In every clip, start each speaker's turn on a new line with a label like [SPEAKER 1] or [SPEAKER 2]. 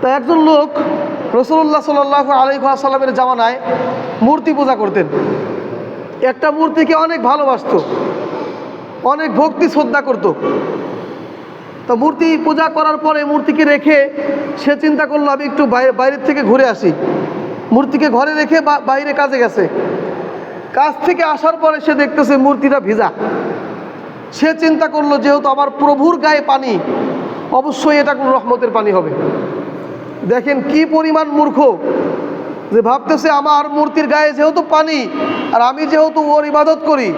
[SPEAKER 1] তা একজন লোক রাসূলুল্লাহ সাল্লাল্লাহু আলাইহি ওয়াসাল্লামের জামানায় মূর্তি পূজা করতেন। একটা মূর্তিকে অনেক ভালোবাসতো, অনেক ভক্তি শ্রদ্ধা করত। তো মূর্তি পূজা করার পরে মূর্তিকে রেখে সে চিন্তা করলো আমি একটু বাইরের থেকে ঘুরে আসি। মূর্তিকে ঘরে রেখে বাইরে কাজে গেছে। কাজ থেকে আসার পরে সে দেখতেছে মূর্তিটা ভিজা। সে চিন্তা করলো যেহেতু আমার প্রভুর গায়ে পানি, অবশ্যই এটা কোনো রহমতের পানি হবে। দেখেন কি পরিমাণ মূর্খ, যে ভাবতেছে আমার মূর্তির গায়ে যেহেতু পানি, আর আমি যেহেতু ওর ইবাদত করি,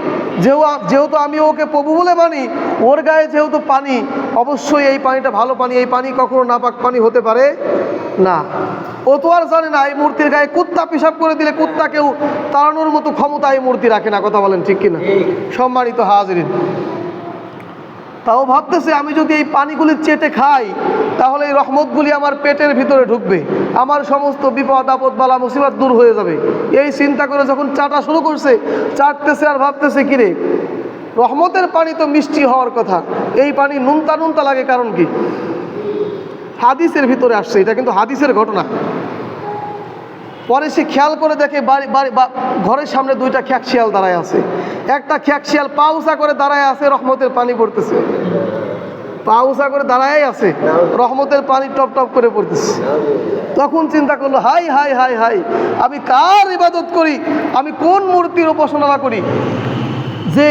[SPEAKER 1] যেহেতু আমি ওকে প্রভু বলে মানি, ওর গায়ে যেহেতু পানি, অবশ্যই এই পানিটা ভালো পানি, এই পানি কখনো নাপাক পানি হতে পারে না। ও তো আর জানে না এই মূর্তির গায়ে কুত্তা পেশাব করে দিলে কুত্তাকেও তাড়ানোর মতো ক্ষমতা এই মূর্তি রাখে না। কথা বলেন ঠিক কিনা? সম্মানিত হাজিরিন, তাও ভাবতেছে আমি যদি এই পানিগুলি চেটে খাই তাহলে এই রহমতগুলি আমার পেটের ভিতরে ঢুকবে, আমার সমস্ত বিপদ আপদ বালা মুসিবত দূর হয়ে যাবে। এই চিন্তা করে যখন চাটা শুরু করছে, চাটতেছে আর ভাবতেছে কিরে রহমতের পানি তো মিষ্টি হওয়ার কথা, এই পানি নুনতা নুনতা লাগে কারণ কি? হাদিসের ভিতরে আসছে, এটা কিন্তু হাদিসের ঘটনা। পরে সে খেয়াল করে দেখে ঘরের সামনে দুইটা খ্যাক শিয়াল দাঁড়ায় আছে। একটা খ্যাক শিয়াল পা উঁচা করে দাঁড়ায় আছে, রহমতের পানি পড়তেছে। পা উঁচা করে দাঁড়ায় আছে, রহমতের পানি টপ টপ করে পড়তেছে। তখন চিন্তা করলো হাই হাই হাই হাই, আমি কার ইবাদত করি, আমি কোন মূর্তির উপাসনা করি যে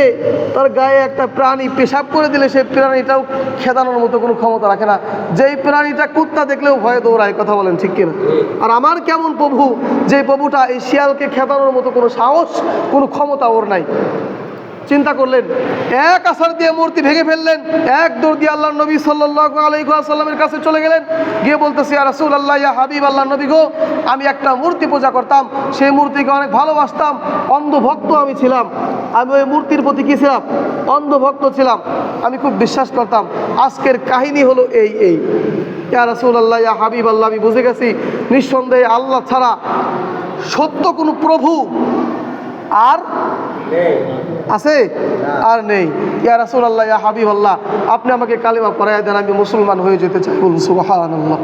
[SPEAKER 1] তার গায়ে একটা প্রাণী পেশাব করে দিলে সেই প্রাণীটাও খেদানোর মতো কোনো ক্ষমতা রাখে না, যেই প্রাণীটা কুত্তা দেখলেও ভয়ে দৌড়ায়। কথা বলেন ঠিক কিনা? আর আমার কেমন প্রভু, যে প্রভুটা এই শিয়ালকে খেদানোর মতো কোনো সাহস, কোনো ক্ষমতা ওর নাই। চিন্তা করলেন, এক আছাড় দিয়ে মূর্তি ভেঙে ফেললেন, এক দৌড় দিয়ে আল্লাহর নবী সাল্লাল্লাহু আলাইহি ওয়াসাল্লামের কাছে চলে গেলেন। গিয়ে বলতেছে ইয়া রাসূলুল্লাহ, ইয়া হাবিব আল্লাহর নবী গো, আমি একটা মূর্তি পূজা করতাম, সেই মূর্তিকে অনেক ভালোবাসতাম, অন্ধভক্ত আমি ছিলাম। আমি ওই মূর্তির প্রতি কী ছিলাম? অন্ধভক্ত ছিলাম, আমি খুব বিশ্বাস করতাম। আজকের কাহিনী হলো এই এই। ইয়া রাসূলুল্লাহ, ইয়া হাবিব আল্লাহ, আমি বুঝে গেছি নিঃসন্দেহে আল্লাহ ছাড়া সত্য কোনো প্রভু আর আছে আর নেই। ইয়া রাসূলুল্লাহ, ইয়া হাবিবাল্লাহ, আপনি আমাকে কালিমা পড়াইয়া দেন, আমি মুসলমান হয়ে যেতে চাই। বলুন সুবহানাল্লাহ।